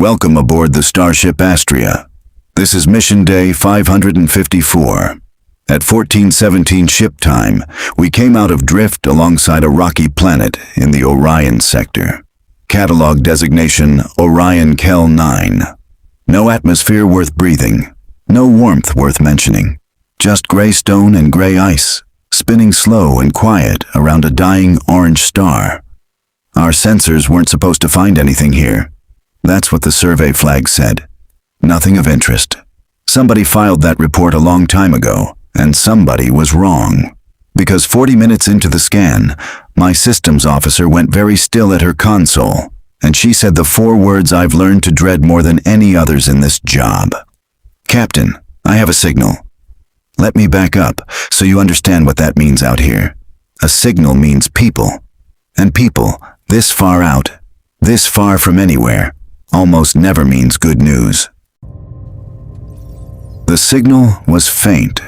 Welcome aboard the Starship Astrea. This is mission day 554. At 1417 ship time, we came out of drift alongside a rocky planet in the Orion sector. Catalog designation Orion Kel 9. No atmosphere worth breathing. No warmth worth mentioning. Just gray stone and gray ice, spinning slow and quiet around a dying orange star. Our sensors weren't supposed to find anything here. That's what the survey flag said. Nothing of interest. Somebody filed that report a long time ago, and somebody was wrong. Because 40 minutes into the scan, my systems officer went very still at her console, and she said the 4 words I've learned to dread more than any others in this job. Captain, I have a signal. Let me back up so you understand what that means out here. A signal means people. And people, this far out, this far from anywhere, almost never means good news. The signal was faint.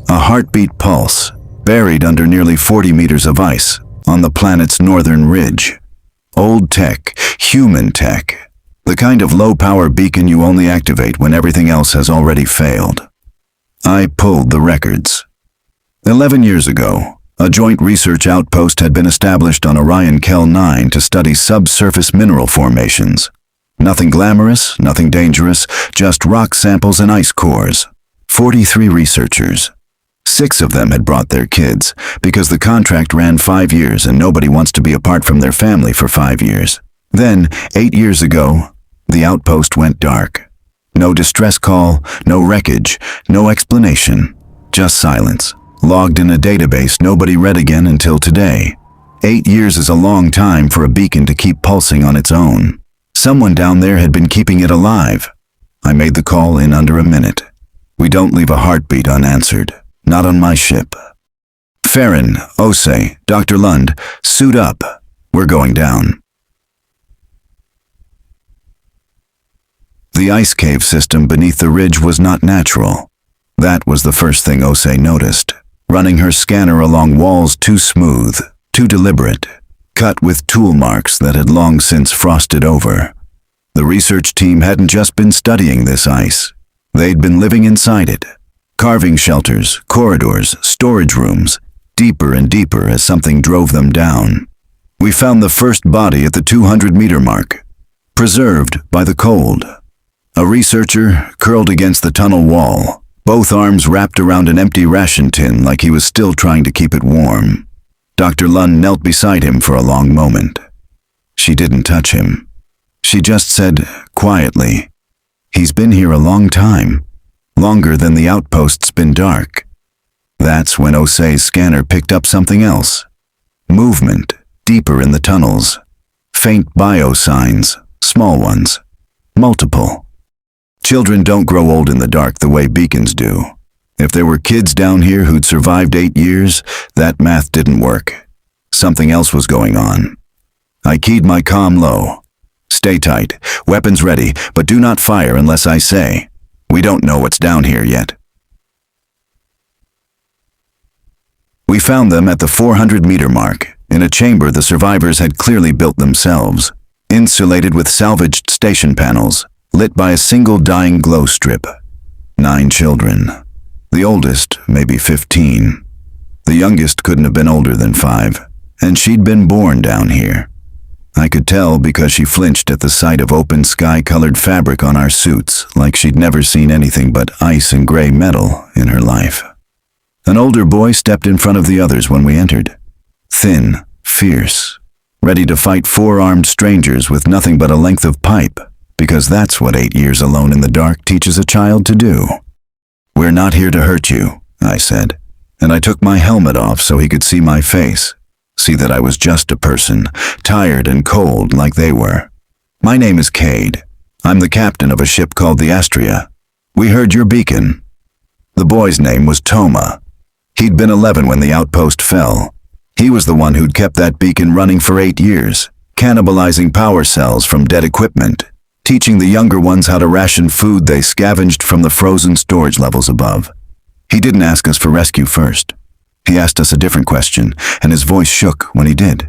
A heartbeat pulse, buried under nearly 40 meters of ice on the planet's northern ridge. Old tech, human tech. The kind of low-power beacon you only activate when everything else has already failed. I pulled the records. 11 years ago, a joint research outpost had been established on Orion Kel 9 to study subsurface mineral formations. Nothing glamorous, nothing dangerous, just rock samples and ice cores. 43 researchers. 6 of them had brought their kids, because the contract ran 5 years and nobody wants to be apart from their family for 5 years. Then, 8 years ago, the outpost went dark. No distress call, no wreckage, no explanation. Just silence, logged in a database nobody read again until today. 8 years is a long time for a beacon to keep pulsing on its own. Someone down there had been keeping it alive. I made the call in under a minute. We don't leave a heartbeat unanswered. Not on my ship. Farron, Osei, Dr. Lund, suit up. We're going down. The ice cave system beneath the ridge was not natural. That was the first thing Osei noticed, running her scanner along walls too smooth, too deliberate, cut with tool marks that had long since frosted over. The research team hadn't just been studying this ice. They'd been living inside it, carving shelters, corridors, storage rooms, deeper and deeper as something drove them down. We found the first body at the 200-meter mark, preserved by the cold. A researcher curled against the tunnel wall, both arms wrapped around an empty ration tin like he was still trying to keep it warm. Dr. Lund knelt beside him for a long moment. She didn't touch him. She just said, quietly, "He's been here a long time, longer than the outpost's been dark." That's when Osei's scanner picked up something else. Movement, deeper in the tunnels. Faint biosigns, small ones, multiple. Children don't grow old in the dark the way beacons do. If there were kids down here who'd survived 8 years, that math didn't work. Something else was going on. I keyed my comm low. "Stay tight, weapons ready, but do not fire unless I say. We don't know what's down here yet." We found them at the 400-meter mark, in a chamber the survivors had clearly built themselves, insulated with salvaged station panels, lit by a single dying glow strip. 9 children. The oldest, maybe 15. The youngest couldn't have been older than 5, and she'd been born down here. I could tell because she flinched at the sight of open sky-colored fabric on our suits, like she'd never seen anything but ice and gray metal in her life. An older boy stepped in front of the others when we entered. Thin, fierce, ready to fight 4 armed strangers with nothing but a length of pipe, because that's what 8 years alone in the dark teaches a child to do. "We're not here to hurt you," I said, and I took my helmet off so he could see my face, see that I was just a person, tired and cold like they were. "My name is Kade. I'm the captain of a ship called the Astrea. We heard your beacon." The boy's name was Toma. He'd been 11 when the outpost fell. He was the one who'd kept that beacon running for 8 years, cannibalizing power cells from dead equipment, teaching the younger ones how to ration food they scavenged from the frozen storage levels above. He didn't ask us for rescue first. He asked us a different question, and his voice shook when he did.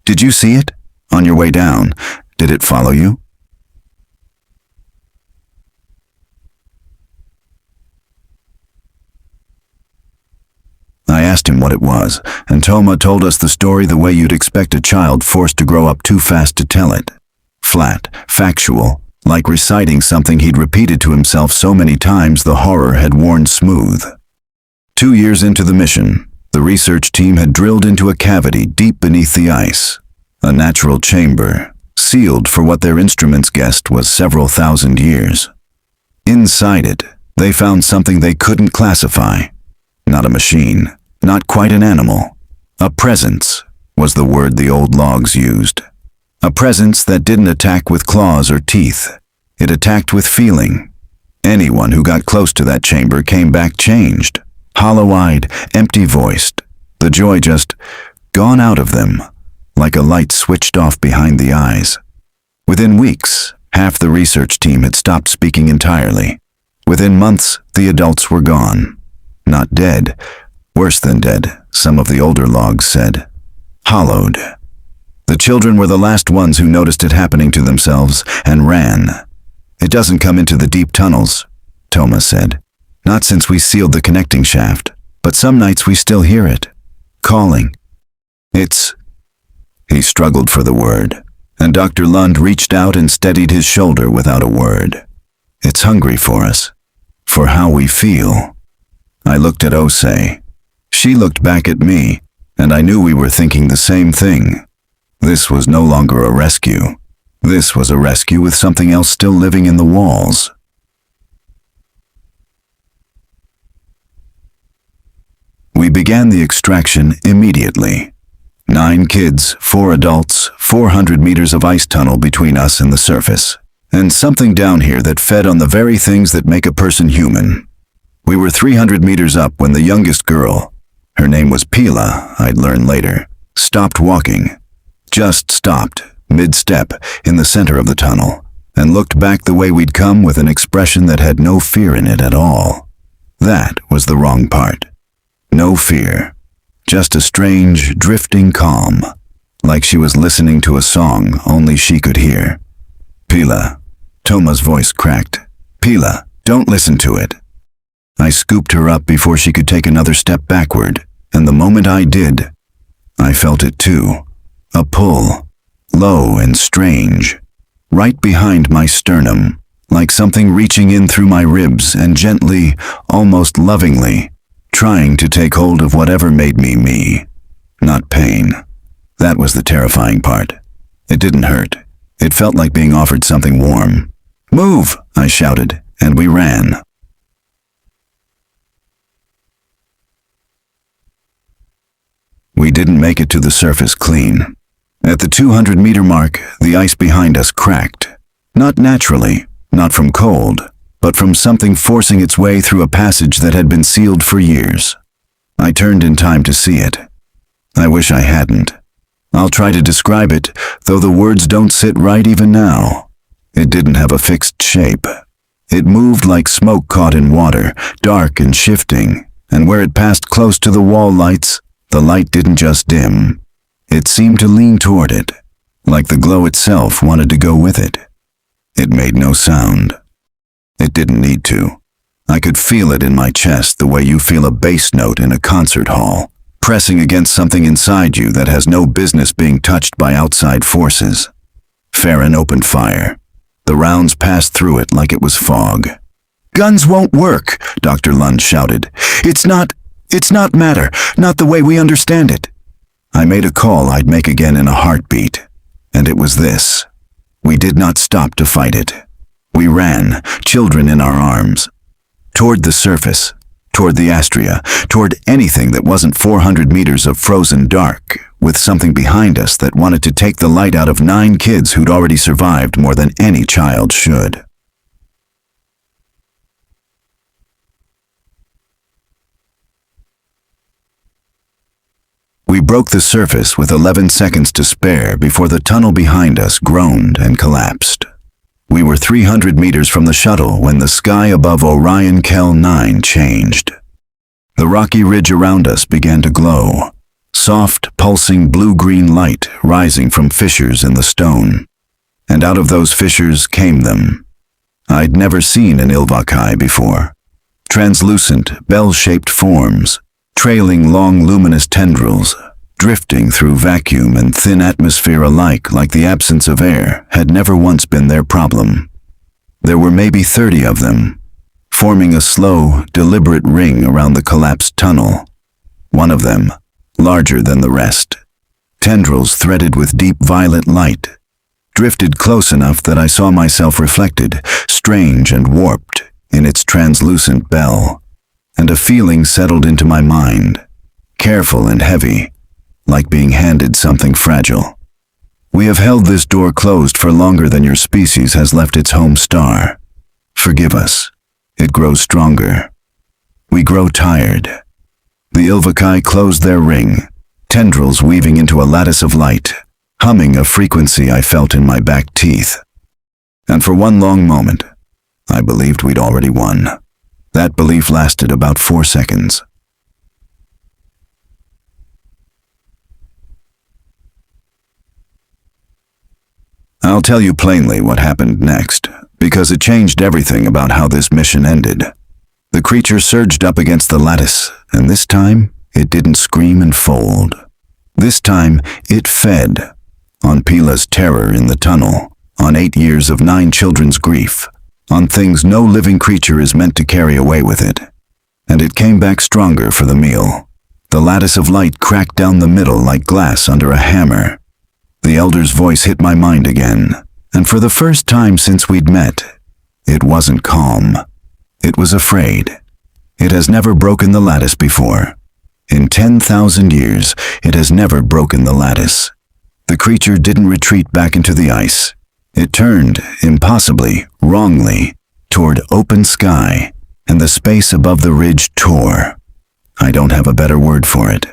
"Did you see it? On your way down, did it follow you?" asked him what it was, and Toma told us the story the way you'd expect a child forced to grow up too fast to tell it. Flat, factual, like reciting something he'd repeated to himself so many times the horror had worn smooth. 2 years into the mission, the research team had drilled into a cavity deep beneath the ice, a natural chamber, sealed for what their instruments guessed was several thousand years. Inside it, they found something they couldn't classify. Not a machine, not quite an animal. A presence was the word the old logs used. A presence that didn't attack with claws or teeth. It attacked with feeling. Anyone who got close to that chamber came back changed, hollow-eyed, empty-voiced, the joy just gone out of them, like a light switched off behind the eyes. Within weeks, half the research team had stopped speaking entirely. Within months, the adults were gone. Not dead, worse than dead, some of the older logs said. Hollowed. The children were the last ones who noticed it happening to themselves and ran. It doesn't come into the deep tunnels, Toma said. Not since we sealed the connecting shaft, but some nights we still hear it, calling. It's... He struggled for the word, and Dr. Lund reached out and steadied his shoulder without a word. It's hungry for us, for how we feel. I looked at Osei. She looked back at me, and I knew we were thinking the same thing. This was no longer a rescue. This was a rescue with something else still living in the walls. We began the extraction immediately. 9 kids, 4 adults, 400 meters of ice tunnel between us and the surface, and something down here that fed on the very things that make a person human. We were 300 meters up when the youngest girl, her name was Pila, I'd learn later, stopped walking. Just stopped, mid-step, in the center of the tunnel, and looked back the way we'd come with an expression that had no fear in it at all. That was the wrong part. No fear. Just a strange, drifting calm, like she was listening to a song only she could hear. Pila. Toma's voice cracked. Pila, don't listen to it. I scooped her up before she could take another step backward, and the moment I did, I felt it too. A pull, low and strange, right behind my sternum, like something reaching in through my ribs and gently, almost lovingly, trying to take hold of whatever made me me. Not pain. That was the terrifying part. It didn't hurt. It felt like being offered something warm. Move, I shouted, and we ran. We didn't make it to the surface clean. At the 200-meter mark, the ice behind us cracked. Not naturally, not from cold, but from something forcing its way through a passage that had been sealed for years. I turned in time to see it. I wish I hadn't. I'll try to describe it, though the words don't sit right even now. It didn't have a fixed shape. It moved like smoke caught in water, dark and shifting, and where it passed close to the wall lights, the light didn't just dim. It seemed to lean toward it, like the glow itself wanted to go with it. It made no sound. It didn't need to. I could feel it in my chest the way you feel a bass note in a concert hall, pressing against something inside you that has no business being touched by outside forces. Farron opened fire. The rounds passed through it like it was fog. "Guns won't work," Dr. Lund shouted. It's not matter, not the way we understand it." I made a call I'd make again in a heartbeat, and it was this. We did not stop to fight it. We ran, children in our arms, toward the surface, toward the Astrea, toward anything that wasn't 400 meters of frozen dark, with something behind us that wanted to take the light out of 9 kids who'd already survived more than any child should. We broke the surface with 11 seconds to spare before the tunnel behind us groaned and collapsed. We were 300 meters from the shuttle when the sky above Orion Kel 9 changed. The rocky ridge around us began to glow, soft, pulsing blue-green light rising from fissures in the stone. And out of those fissures came them. I'd never seen an Ilvakai before. Translucent, bell-shaped forms, trailing long luminous tendrils, drifting through vacuum and thin atmosphere alike like the absence of air had never once been their problem. There were maybe 30 of them, forming a slow, deliberate ring around the collapsed tunnel. One of them, larger than the rest, tendrils threaded with deep violet light, drifted close enough that I saw myself reflected, strange and warped, in its translucent bell, and a feeling settled into my mind, careful and heavy, like being handed something fragile. We have held this door closed for longer than your species has left its home star. Forgive us. It grows stronger. We grow tired. The Ilvakai closed their ring, tendrils weaving into a lattice of light, humming a frequency I felt in my back teeth. And for one long moment, I believed we'd already won. That belief lasted about 4 seconds. I'll tell you plainly what happened next, because it changed everything about how this mission ended. The creature surged up against the lattice, and this time, it didn't scream and fold. This time, it fed, on Pila's terror in the tunnel, on 8 years of 9 children's grief, on things no living creature is meant to carry away with it. And it came back stronger for the meal. The lattice of light cracked down the middle like glass under a hammer. The elder's voice hit my mind again, and for the first time since we'd met, it wasn't calm. It was afraid. It has never broken the lattice before. In 10,000 years, it has never broken the lattice. The creature didn't retreat back into the ice. It turned, impossibly, wrongly, toward open sky, and the space above the ridge tore. I don't have a better word for it.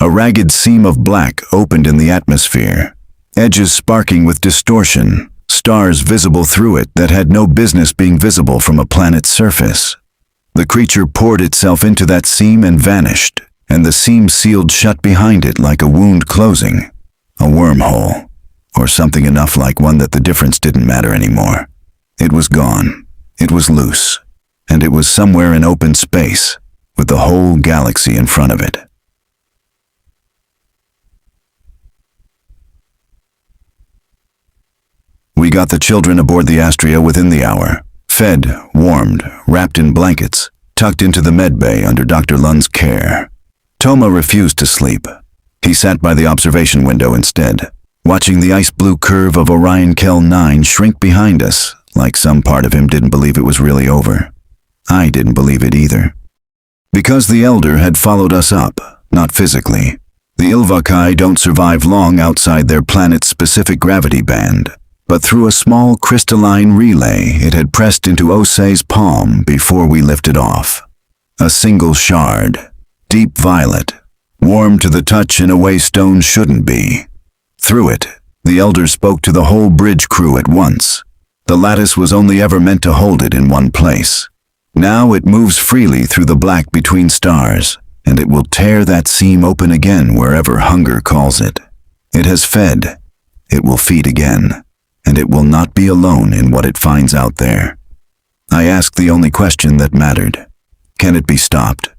A ragged seam of black opened in the atmosphere, edges sparking with distortion, stars visible through it that had no business being visible from a planet's surface. The creature poured itself into that seam and vanished, and the seam sealed shut behind it like a wound closing, a wormhole, or something enough like one that the difference didn't matter anymore. It was gone, it was loose, and it was somewhere in open space, with the whole galaxy in front of it. We got the children aboard the Astrea within the hour, fed, warmed, wrapped in blankets, tucked into the med bay under Dr. Lund's care. Toma refused to sleep. He sat by the observation window instead, watching the ice-blue curve of Orion Kel 9 shrink behind us, like some part of him didn't believe it was really over. I didn't believe it either. Because the Elder had followed us up, not physically. The Ilvakai don't survive long outside their planet's specific gravity band, but through a small crystalline relay it had pressed into Osei's palm before we lifted off. A single shard, deep violet, warm to the touch in a way stone shouldn't be. Through it, the Elder spoke to the whole bridge crew at once. The lattice was only ever meant to hold it in one place. Now it moves freely through the black between stars, and it will tear that seam open again wherever hunger calls it. It has fed. It will feed again. And it will not be alone in what it finds out there. I asked the only question that mattered. Can it be stopped?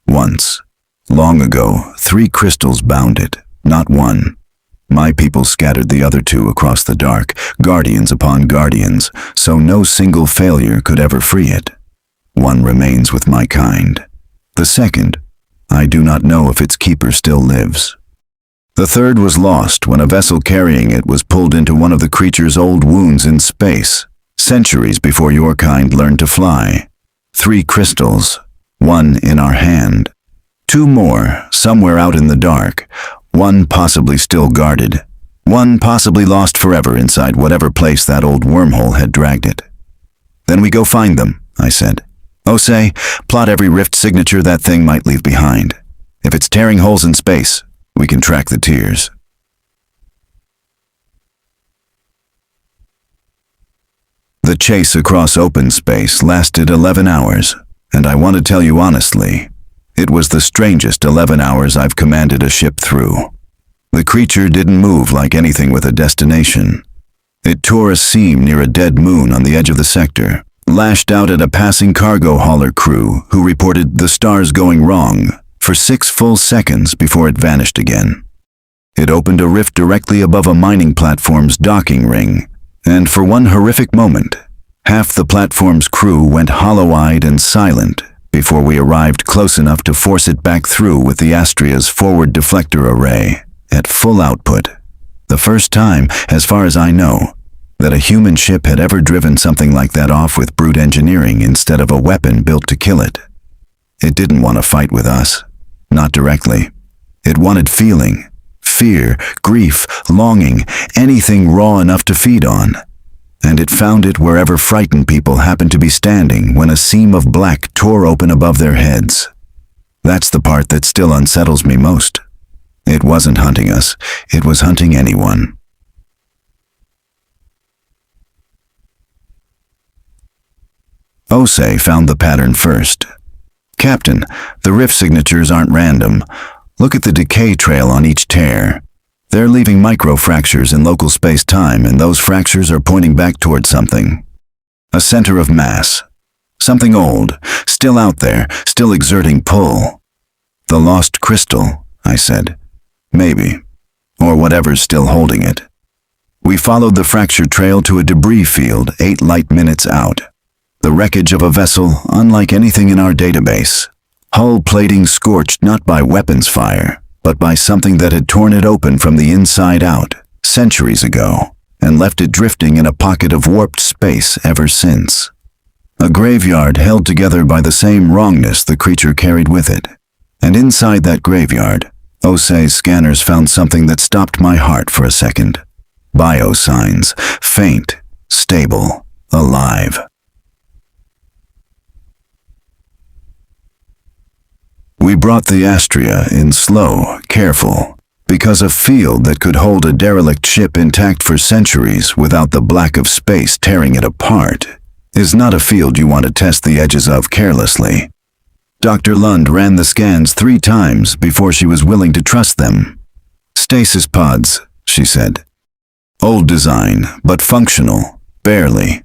Once. Long ago, 3 crystals bound it, not one. My people scattered the other 2 across the dark, guardians upon guardians, so no single failure could ever free it. One remains with my kind. The second, I do not know if its keeper still lives. The third was lost when a vessel carrying it was pulled into one of the creature's old wounds in space, centuries before your kind learned to fly. 3 crystals, 1 in our hand. 2 more, somewhere out in the dark, 1 possibly still guarded, 1 possibly lost forever inside whatever place that old wormhole had dragged it. Then we go find them, I said. Osei, plot every rift signature that thing might leave behind. If it's tearing holes in space, we can track the tears. The chase across open space lasted 11 hours, and I want to tell you honestly, it was the strangest 11 hours I've commanded a ship through. The creature didn't move like anything with a destination. It tore a seam near a dead moon on the edge of the sector, lashed out at a passing cargo hauler crew who reported the stars going wrong, for 6 full seconds before it vanished again. It opened a rift directly above a mining platform's docking ring, and for one horrific moment, half the platform's crew went hollow-eyed and silent before we arrived close enough to force it back through with the Astrea's forward deflector array at full output. The first time, as far as I know, that a human ship had ever driven something like that off with brute engineering instead of a weapon built to kill it. It didn't want to fight with us. Not directly. It wanted feeling, fear, grief, longing, anything raw enough to feed on. And it found it wherever frightened people happened to be standing when a seam of black tore open above their heads. That's the part that still unsettles me most. It wasn't hunting us, it was hunting anyone. Osei found the pattern first. "Captain, the rift signatures aren't random. Look at the decay trail on each tear. They're leaving microfractures in local space-time, and those fractures are pointing back towards something. A center of mass. Something old, still out there, still exerting pull." "The lost crystal," I said. "Maybe. Or whatever's still holding it." We followed the fracture trail to a debris field 8 light minutes out. The wreckage of a vessel unlike anything in our database. Hull plating scorched not by weapons fire, but by something that had torn it open from the inside out, centuries ago, and left it drifting in a pocket of warped space ever since. A graveyard held together by the same wrongness the creature carried with it. And inside that graveyard, Osei's scanners found something that stopped my heart for a second. Biosigns, faint, stable, alive. We brought the Astrea in slow, careful, because a field that could hold a derelict ship intact for centuries without the black of space tearing it apart is not a field you want to test the edges of carelessly. Dr. Lund ran the scans 3 times before she was willing to trust them. "Stasis pods," she said. "Old design, but functional, barely.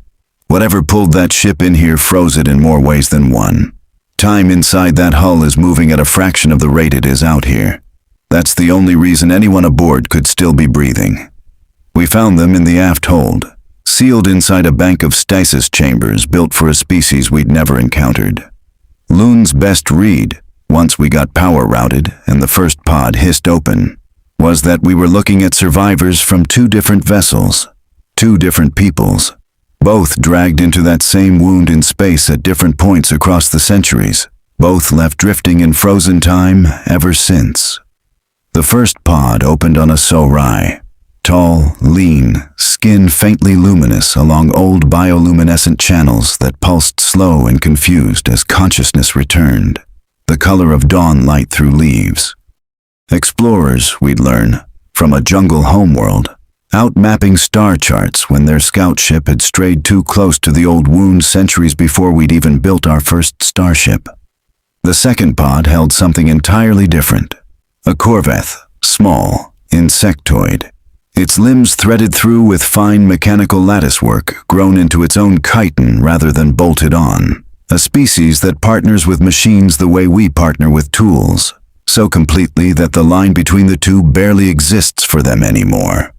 Whatever pulled that ship in here froze it in more ways than one. Time inside that hull is moving at a fraction of the rate it is out here. That's the only reason anyone aboard could still be breathing." We found them in the aft hold, sealed inside a bank of stasis chambers built for a species we'd never encountered. Loon's best read, once we got power routed and the first pod hissed open, was that we were looking at survivors from 2 different vessels, 2 different peoples, both dragged into that same wound in space at different points across the centuries, both left drifting in frozen time ever since. The first pod opened on a Sorai, tall, lean, skin faintly luminous along old bioluminescent channels that pulsed slow and confused as consciousness returned, the color of dawn light through leaves. Explorers, we'd learn, from a jungle homeworld, out mapping star charts when their scout ship had strayed too close to the old wound centuries before we'd even built our first starship. The second pod held something entirely different. A corvette, small, insectoid, its limbs threaded through with fine mechanical latticework grown into its own chitin rather than bolted on. A species that partners with machines the way we partner with tools, so completely that the line between the two barely exists for them anymore.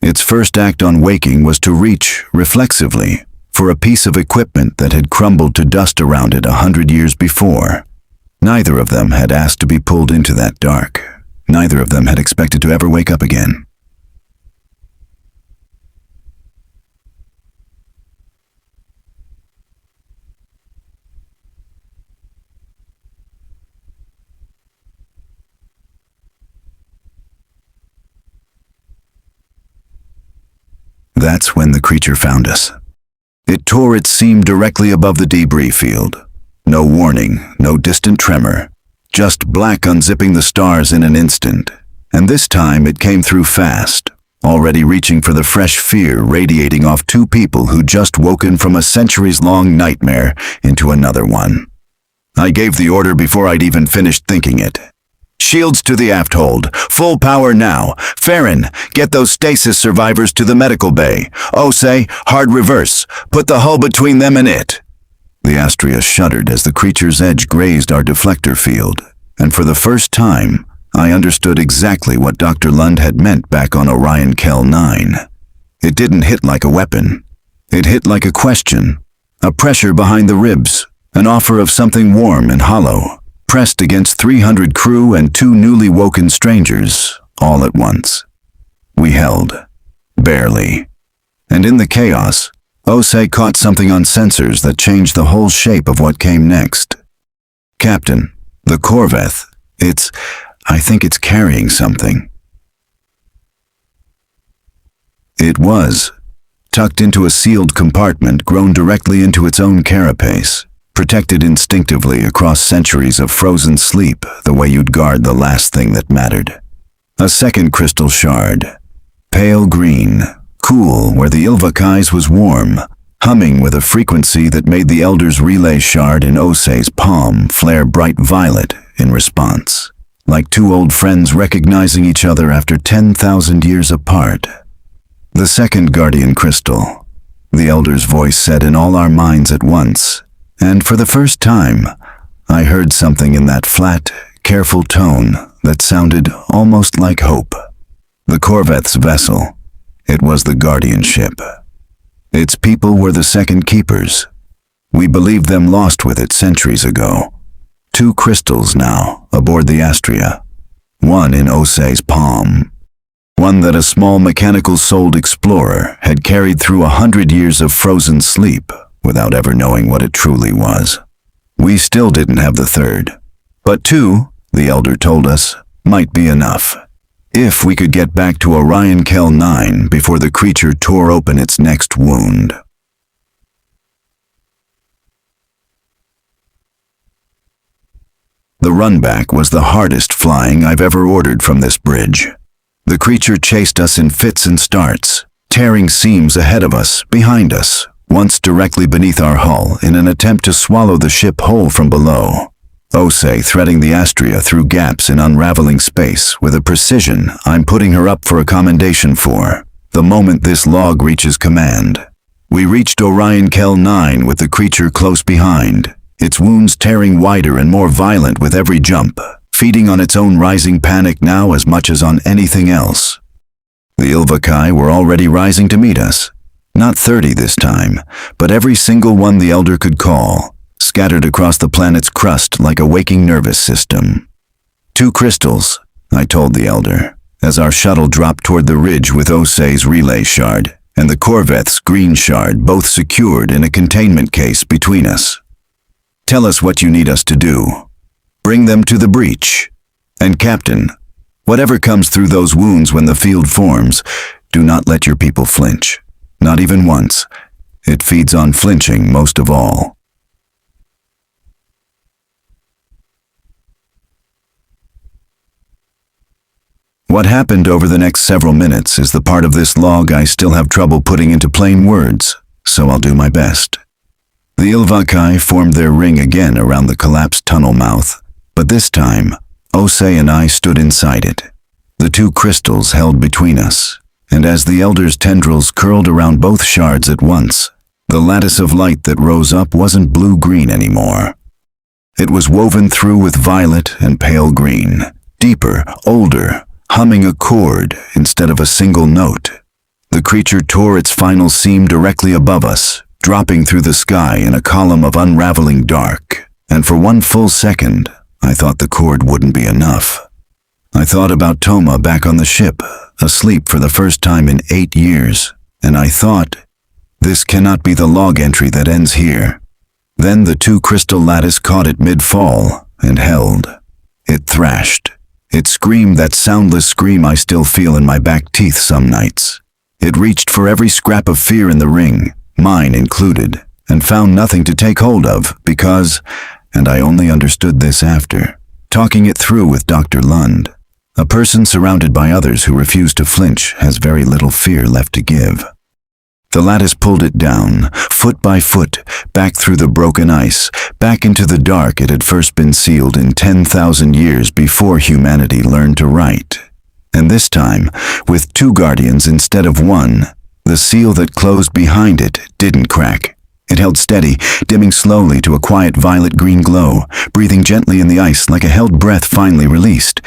Its first act on waking was to reach, reflexively, for a piece of equipment that had crumbled to dust around it 100 years before. Neither of them had asked to be pulled into that dark. Neither of them had expected to ever wake up again. That's when the creature found us. It tore its seam directly above the debris field. No warning, no distant tremor, just black unzipping the stars in an instant. And this time it came through fast, already reaching for the fresh fear radiating off 2 people who'd just woken from a centuries-long nightmare into another one. I gave the order before I'd even finished thinking it. "Shields to the aft hold. Full power now. Farron, get those stasis survivors to the medical bay. Osei, hard reverse. Put the hull between them and it." The Astrea shuddered as the creature's edge grazed our deflector field. and for the first time, I understood exactly what Dr. Lund had meant back on Orion Kel 9. It didn't hit like a weapon. It hit like a question, a pressure behind the ribs, an offer of something warm and hollow, pressed against 300 crew and 2 newly woken strangers, all at once. We held. Barely. And in the chaos, Osei caught something on sensors that changed the whole shape of what came next. Captain, the Corvette, I think it's carrying something. It was, tucked into a sealed compartment grown directly into its own carapace, protected instinctively across centuries of frozen sleep the way you'd guard the last thing that mattered. A second crystal shard, pale green, cool where the Ilvakai's was warm, humming with a frequency that made the Elder's relay shard in Osei's palm flare bright violet in response, like 2 old friends recognizing each other after 10,000 years apart. The second guardian crystal, the Elder's voice said in all our minds at once, and for the first time, I heard something in that flat, careful tone that sounded almost like hope. The Corvette's vessel, it was the guardian ship. Its people were the second keepers. We believed them lost with it centuries ago. 2 crystals now aboard the Astrea, one in Osei's palm. One that a small mechanical-souled explorer had carried through 100 years of frozen sleep without ever knowing what it truly was. We still didn't have the third, but 2, the Elder told us, might be enough. If we could get back to Orion Kel 9 before the creature tore open its next wound. The runback was the hardest flying I've ever ordered from this bridge. The creature chased us in fits and starts, tearing seams ahead of us, behind us, once directly beneath our hull in an attempt to swallow the ship whole from below. Osei threading the Astrea through gaps in unraveling space with a precision I'm putting her up for a commendation for, the moment this log reaches command. We reached Orion Kel 9 with the creature close behind, its wounds tearing wider and more violent with every jump, feeding on its own rising panic now as much as on anything else. The Ilvakai were already rising to meet us. Not 30 this time, but every single one the Elder could call, scattered across the planet's crust like a waking nervous system. 2 crystals, I told the Elder, as our shuttle dropped toward the ridge with Osei's relay shard and the Corvette's green shard both secured in a containment case between us. Tell us what you need us to do. Bring them to the breach. And Captain, whatever comes through those wounds when the field forms, do not let your people flinch. Not even once. It feeds on flinching most of all. What happened over the next several minutes is the part of this log I still have trouble putting into plain words, so I'll do my best. The Ilvakai formed their ring again around the collapsed tunnel mouth, but this time, Osei and I stood inside it. The 2 crystals held between us, and as the Elder's tendrils curled around both shards at once, the lattice of light that rose up wasn't blue-green anymore. It was woven through with violet and pale green, deeper, older, humming a chord instead of a single note. The creature tore its final seam directly above us, dropping through the sky in a column of unraveling dark, and for 1 full second, I thought the cord wouldn't be enough. I thought about Toma back on the ship, asleep for the first time in 8 years, and I thought, this cannot be the log entry that ends here. Then the 2 crystal lattice caught it mid-fall and held. It thrashed. It screamed that soundless scream I still feel in my back teeth some nights. It reached for every scrap of fear in the ring, mine included, and found nothing to take hold of because, and I only understood this after, talking it through with Dr. Lund, a person surrounded by others who refuse to flinch has very little fear left to give. The lattice pulled it down, foot by foot, back through the broken ice, back into the dark it had first been sealed in 10,000 years before humanity learned to write. And this time, with 2 guardians instead of 1, the seal that closed behind it didn't crack. It held steady, dimming slowly to a quiet violet-green glow, breathing gently in the ice like a held breath finally released.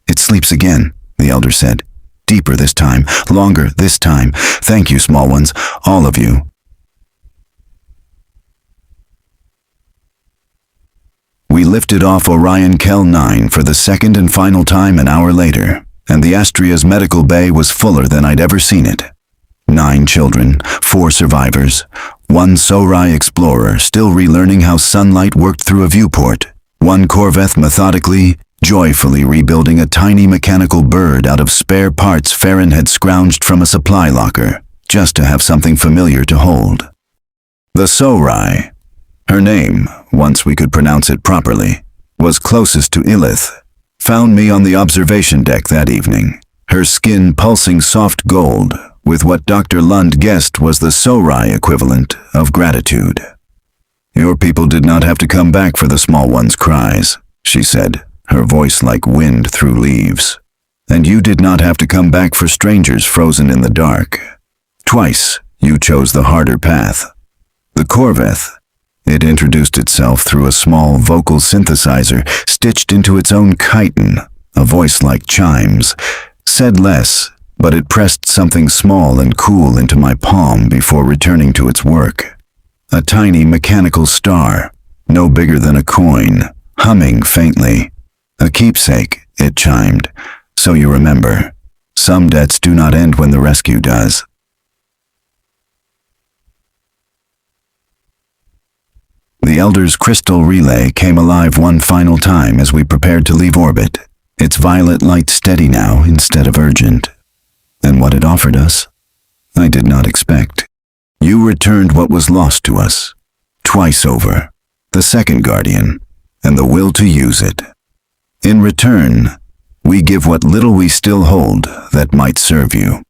"It sleeps again," the elder said. "Deeper this time, longer this time. Thank you, small ones, all of you." We lifted off Orion Kel 9 for the second and final time an hour later, and the Astrea's medical bay was fuller than I'd ever seen it. 9 children, 4 survivors, 1 Sorai explorer still relearning how sunlight worked through a viewport, 1 Corvette methodically, joyfully rebuilding a tiny mechanical bird out of spare parts Farron had scrounged from a supply locker, just to have something familiar to hold. The Sorai, her name, once we could pronounce it properly, was closest to Illith, found me on the observation deck that evening, her skin pulsing soft gold, with what Dr. Lund guessed was the Sorai equivalent of gratitude. "Your people did not have to come back for the small one's cries," she said, her voice like wind through leaves. "And you did not have to come back for strangers frozen in the dark. Twice, you chose the harder path. The Corvette, it introduced itself through a small vocal synthesizer stitched into its own chitin, a voice like chimes, said less, but it pressed something small and cool into my palm before returning to its work. A tiny mechanical star, no bigger than a coin, humming faintly. A keepsake, it chimed. So you remember, some debts do not end when the rescue does." The Elder's crystal relay came alive one final time as we prepared to leave orbit, its violet light steady now instead of urgent. And what it offered us, I did not expect. You returned what was lost to us, twice over, the second guardian, and the will to use it. In return, we give what little we still hold that might serve you.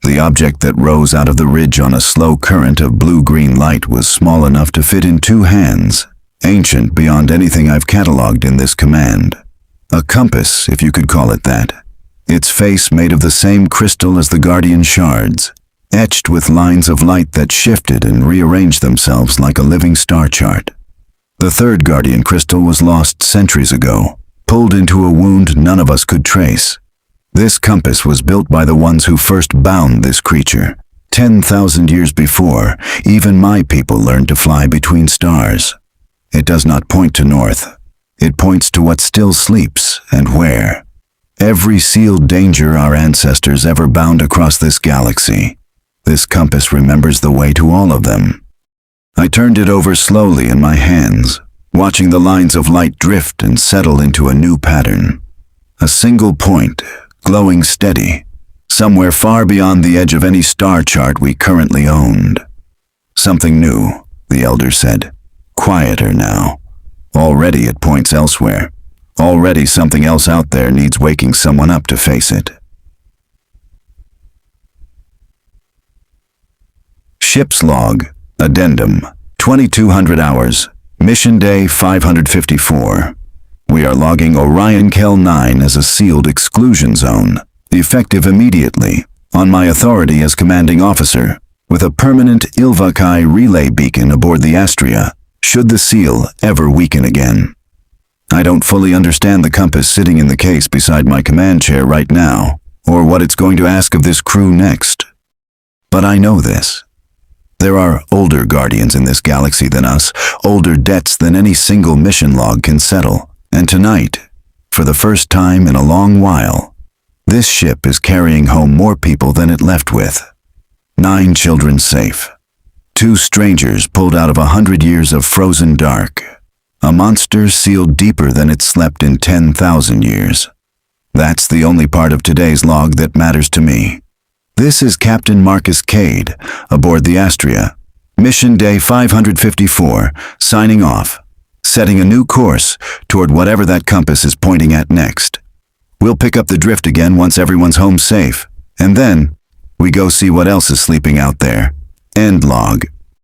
The object that rose out of the ridge on a slow current of blue-green light was small enough to fit in 2 hands, ancient beyond anything I've cataloged in this command. A compass, if you could call it that. Its face made of the same crystal as the Guardian shards, etched with lines of light that shifted and rearranged themselves like a living star chart. The third Guardian crystal was lost centuries ago, pulled into a wound none of us could trace. This compass was built by the ones who first bound this creature. 10,000 years before, even my people learned to fly between stars. It does not point to north. It points to what still sleeps and where. Every sealed danger our ancestors ever bound across this galaxy. This compass remembers the way to all of them. I turned it over slowly in my hands, watching the lines of light drift and settle into a new pattern. A single point, glowing steady, somewhere far beyond the edge of any star chart we currently owned. Something new, the Elder said. Quieter now. Already it points elsewhere. Already something else out there needs waking someone up to face it. Ship's log, addendum, 2200 hours, mission day 554. We are logging Orion Kel 9 as a sealed exclusion zone, effective immediately, on my authority as commanding officer, with a permanent Ilvakai relay beacon aboard the Astrea, should the seal ever weaken again. I don't fully understand the compass sitting in the case beside my command chair right now, or what it's going to ask of this crew next. But I know this. There are older Guardians in this galaxy than us, older debts than any single mission log can settle. And tonight, for the first time in a long while, this ship is carrying home more people than it left with. 9 children safe. 2 strangers pulled out of 100 years of frozen dark. A monster sealed deeper than it slept in 10,000 years. That's the only part of today's log that matters to me. This is Captain Marcus Kade, aboard the Astrea. Mission day 554, signing off. Setting a new course toward whatever that compass is pointing at next. We'll pick up the drift again once everyone's home safe, and then we go see what else is sleeping out there. End log.